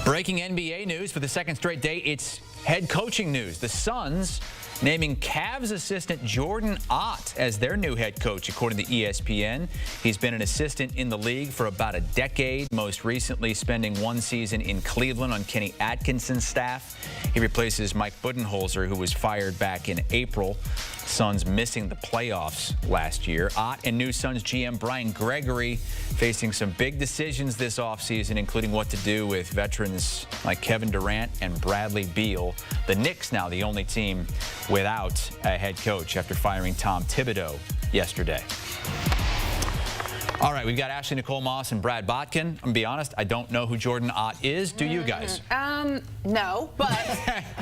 Breaking NBA news for the second straight day. It's head coaching news. The Suns naming Cavs assistant Jordan Ott as their new head coach, according to ESPN. He's been an assistant in the league for about a decade, most recently spending one season in Cleveland on Kenny Atkinson's staff. He replaces Mike Budenholzer, who was fired back in April. Suns missing the playoffs last year. Ott and new Suns GM Brian Gregory facing some big decisions this offseason, including what to do with veterans like Kevin Durant and Bradley Beal. The Knicks now the only team without a head coach after firing Tom Thibodeau yesterday. All right, we've got Ashley, Nicole Moss, and Brad Botkin. I'm going to be honest, I don't know who Jordan Ott is. Do you guys? No, but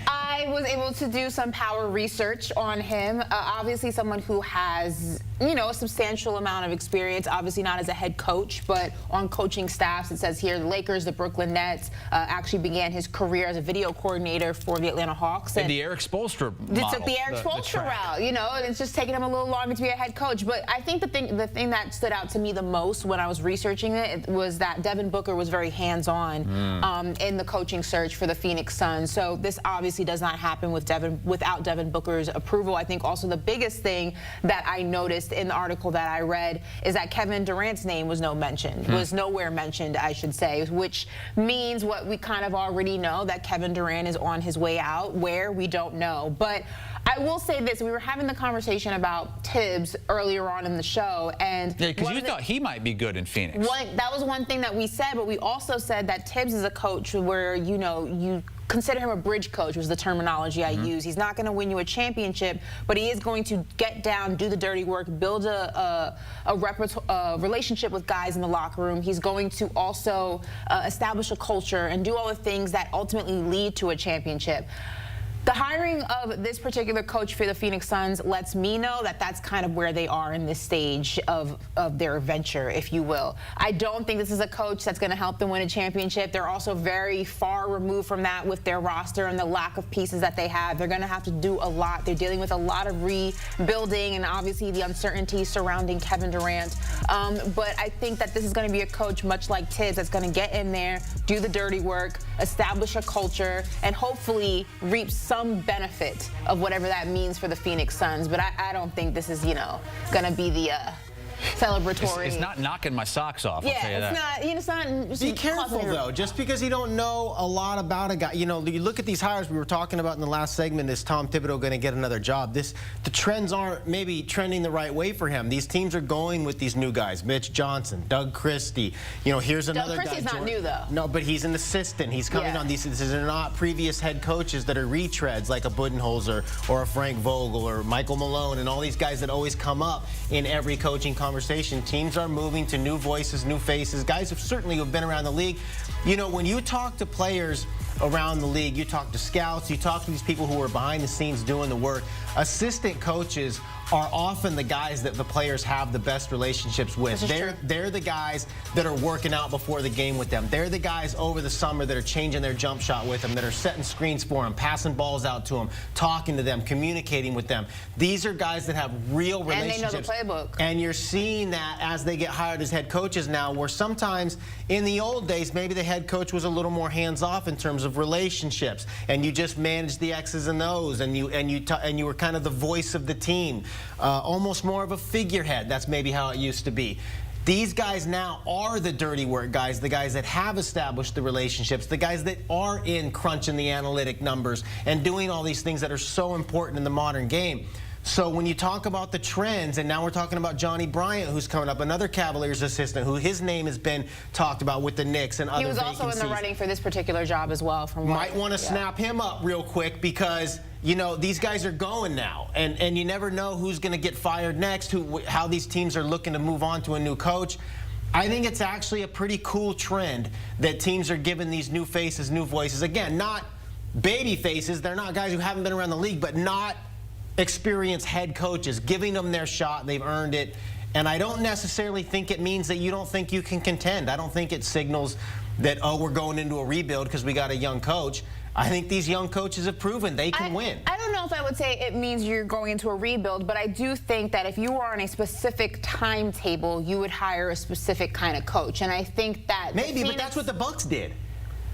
I was able to do some power research on him. Obviously someone who has, a substantial amount of experience, obviously not as a head coach, but on coaching staffs. It says here the Lakers, the Brooklyn Nets, actually began his career as a video coordinator for the Atlanta Hawks. And the Eric Spoelstra model. Took the Eric Spoelstra route, and it's just taken him a little longer to be a head coach. But I think the thing that stood out to me the most when I was researching it was that Devin Booker was very hands-on in the coaching search for the Phoenix Suns. So this obviously does not happen without Devin Booker's approval. I think also the biggest thing that I noticed in the article that I read is that Kevin Durant's name was nowhere mentioned, I should say, which means what we kind of already know, that Kevin Durant is on his way out. Where, we don't know. But I will say this, we were having the conversation about Tibbs earlier on in the show, and yeah, because you thought he might be good in Phoenix. That was one thing that we said, but we also said that Tibbs is a coach where, you consider him a bridge coach, was the terminology I use. He's not going to win you a championship, but he is going to get down, do the dirty work, build a relationship with guys in the locker room. He's going to also establish a culture and do all the things that ultimately lead to a championship. The hiring of this particular coach for the Phoenix Suns lets me know that that's kind of where they are in this stage of their venture, if you will. I don't think this is a coach that's going to help them win a championship. They're also very far removed from that with their roster and the lack of pieces that they have. They're going to have to do a lot. They're dealing with a lot of rebuilding and obviously the uncertainty surrounding Kevin Durant. But I think that this is going to be a coach much like Tibbs that's going to get in there, do the dirty work, establish a culture, and hopefully reap some benefit of whatever that means for the Phoenix Suns. But I don't think this is, going to be the celebratory. It's not knocking my socks off. Yeah, I'll tell you that. It's not. Be careful though. Just because you don't know a lot about a guy, you look at these hires we were talking about in the last segment. Is Tom Thibodeau going to get another job? The trends aren't maybe trending the right way for him. These teams are going with these new guys: Mitch Johnson, Doug Christie. Here's another guy. Doug Christie's not new though. No, but he's an assistant. He's coming on these. These are not previous head coaches that are retreads like a Budenholzer or a Frank Vogel or Michael Malone and all these guys that always come up in every coaching conversation. Teams are moving to new voices, new faces, guys who certainly have been around the league. When you talk to players around the league, you talk to scouts, you talk to these people who are behind the scenes doing the work. Assistant coaches are often the guys that the players have the best relationships with. They're the guys that are working out before the game with them. They're the guys over the summer that are changing their jump shot with them, that are setting screens for them, passing balls out to them, talking to them, communicating with them. These are guys that have real relationships. And they know the playbook. And you're seeing that as they get hired as head coaches now, where sometimes in the old days, maybe the head coach was a little more hands-off in terms of relationships, and you just managed the X's and O's, and you were kind of the voice of the team. Almost more of a figurehead. That's maybe how it used to be. These guys now are the dirty work guys, the guys that have established the relationships, the guys that are in crunching the analytic numbers and doing all these things that are so important in the modern game. So when you talk about the trends, and now we're talking about Johnny Bryant, who's coming up, another Cavaliers assistant, who his name has been talked about with the Knicks and other vacancies. He was also in the running for this particular job as well. Might want to snap him up real quick because these guys are going now, and you never know who's going to get fired next, how these teams are looking to move on to a new coach. I think it's actually a pretty cool trend that teams are giving these new faces, new voices. Again, not baby faces. They're not guys who haven't been around the league, but not experienced head coaches, giving them their shot. They've earned it. And I don't necessarily think it means that you don't think you can contend. I don't think it signals that, oh, we're going into a rebuild because we got a young coach. I think these young coaches have proven they can win. I don't know if I would say it means you're going into a rebuild, but I do think that if you were on a specific timetable, you would hire a specific kind of coach. And I think that maybe, but that's what the Bucks did.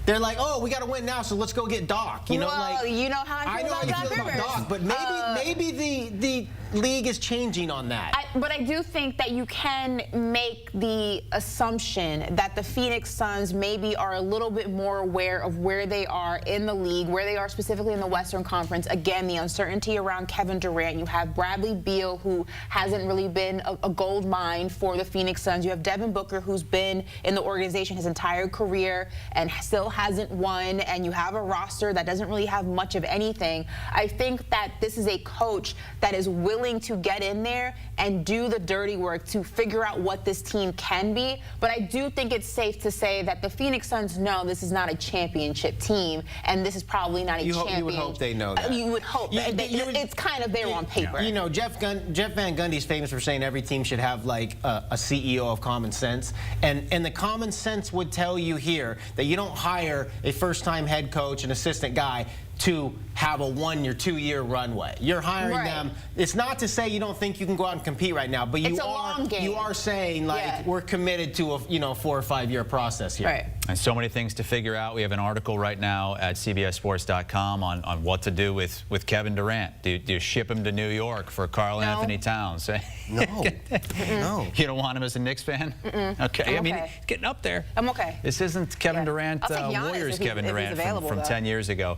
They're like, oh, we got to win now, so let's go get Doc. You know, well, you know how I feel about Doc Rivers. But maybe the league is changing on that. But I do think that you can make the assumption that the Phoenix Suns maybe are a little bit more aware of where they are in the league, where they are specifically in the Western Conference. Again, the uncertainty around Kevin Durant. You have Bradley Beal, who hasn't really been a gold mine for the Phoenix Suns. You have Devin Booker, who's been in the organization his entire career and still hasn't won. And you have a roster that doesn't really have much of anything. I think that this is a coach that is willing to get in there and do the dirty work to figure out what this team can be. But I do think it's safe to say that the Phoenix Suns know this is not a championship team, and this is probably not a champion. You would hope they know that. You would hope. It's kind of there on paper. You know, Jeff Van Gundy's famous for saying every team should have like a CEO of common sense, and the common sense would tell you here that you don't hire a first-time head coach, an assistant guy, to have a 1 or 2 year runway. You're hiring them. It's not to say you don't think you can go out and compete right now, but you are saying like we're committed to a 4 or 5 year process here. Right. And so many things to figure out. We have an article right now at CBSSports.com on what to do with Kevin Durant. Do you ship him to New York for Karl Anthony Towns? No. No. You don't want him as a Knicks fan? Okay. I mean, he's getting up there. I'm okay. This isn't Kevin Durant, Warriors Kevin Durant from 10 years ago.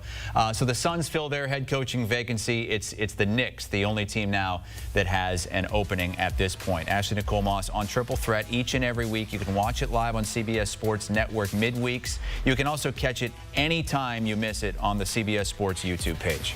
So the Suns fill their head coaching vacancy. It's the Knicks, the only team now that has an opening at this point. Ashley Nicole Moss on Triple Threat each and every week. You can watch it live on CBS Sports Network midweeks. You can also catch it anytime you miss it on the CBS Sports YouTube page.